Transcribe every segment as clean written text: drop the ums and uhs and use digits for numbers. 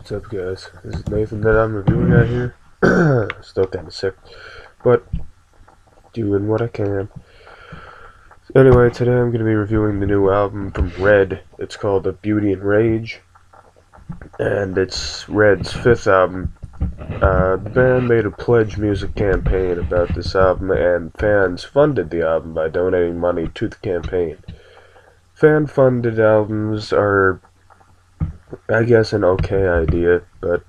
What's up, guys? This is Nathan, that I'm reviewing out here. Still kind of sick, but doing what I can. Anyway, today I'm going to be reviewing the new album from Red. It's called Beauty and Rage, and it's Red's fifth album. The band made a pledge music campaign about this album, and fans funded the album by donating money to the campaign. Fan-funded albums are, I guess, an okay idea, but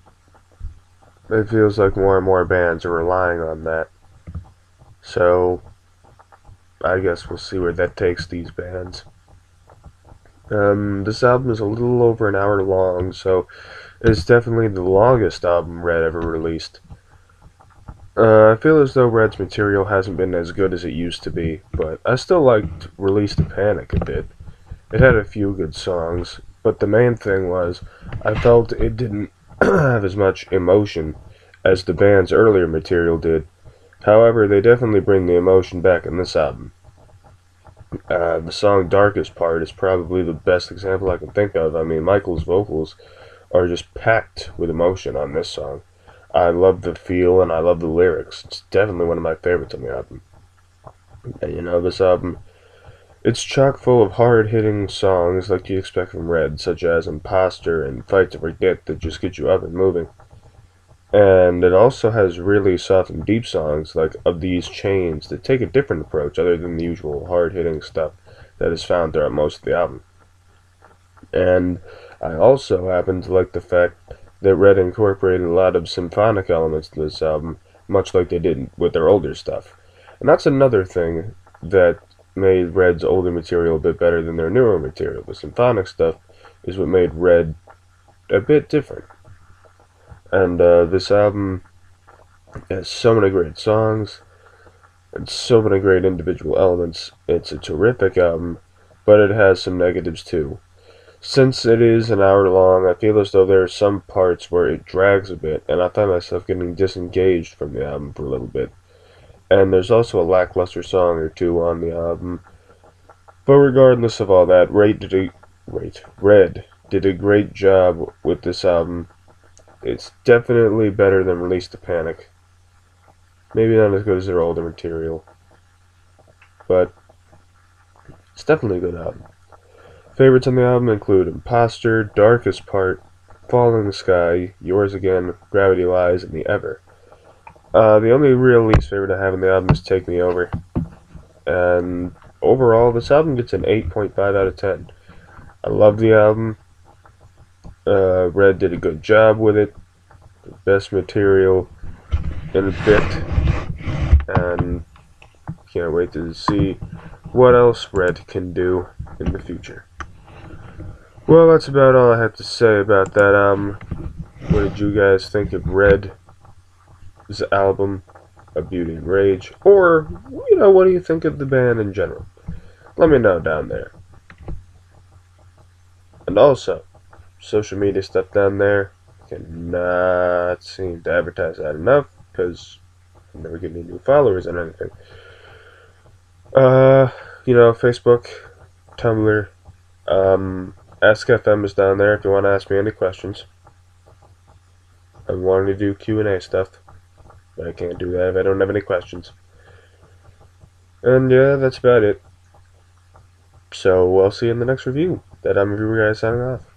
it feels like more and more bands are relying on that. So, I guess we'll see where that takes these bands. This album is a little over an hour long, so it's definitely the longest album Red ever released. I feel as though Red's material hasn't been as good as it used to be, but I still liked Release to Panic a bit. It had a few good songs, but the main thing was, I felt it didn't have as much emotion as the band's earlier material did. However, they definitely bring the emotion back in this album. The song Darkest Part is probably the best example I can think of. I mean, Michael's vocals are just packed with emotion on this song. I love the feel and I love the lyrics. It's definitely one of my favorites on the album. And this album, it's chock full of hard-hitting songs like you expect from Red, such as Imposter and Fight to Forget, that just get you up and moving. And it also has really soft and deep songs like Of These Chains that take a different approach other than the usual hard-hitting stuff that is found throughout most of the album. And I also happen to like the fact that Red incorporated a lot of symphonic elements to this album, much like they did with their older stuff. And that's another thing that made Red's older material a bit better than their newer material. The symphonic stuff is what made Red a bit different. And this album has so many great songs and so many great individual elements. It's a terrific album, but it has some negatives too. Since it is an hour long, I feel as though there are some parts where it drags a bit, and I find myself getting disengaged from the album for a little bit. And there's also a lackluster song or two on the album. But regardless of all that, Red did a great job with this album. It's definitely better than Release to Panic. Maybe not as good as their older material, but it's definitely a good album. Favorites on the album include Imposter, Darkest Part, Fall in the Sky, Yours Again, Gravity Lies, and The Ever. The only real least favorite I have in the album is Take Me Over. And overall, this album gets an 8.5 out of 10. I love the album. Red did a good job with it. Best material in a bit. And can't wait to see what else Red can do in the future. Well, that's about all I have to say about that album. What did you guys think of Red's album, A Beauty and Rage? Or, what do you think of the band in general? Let me know down there. And also, social media stuff down there, cannot seem to advertise that enough because I never get any new followers or anything. Facebook, Tumblr, AskFM is down there if you want to ask me any questions. I'm wanting to do Q&A stuff, but I can't do that if I don't have any questions. And yeah, that's about it. So I'll see you in the next review. ThatAlbumReviewerGuy signing off.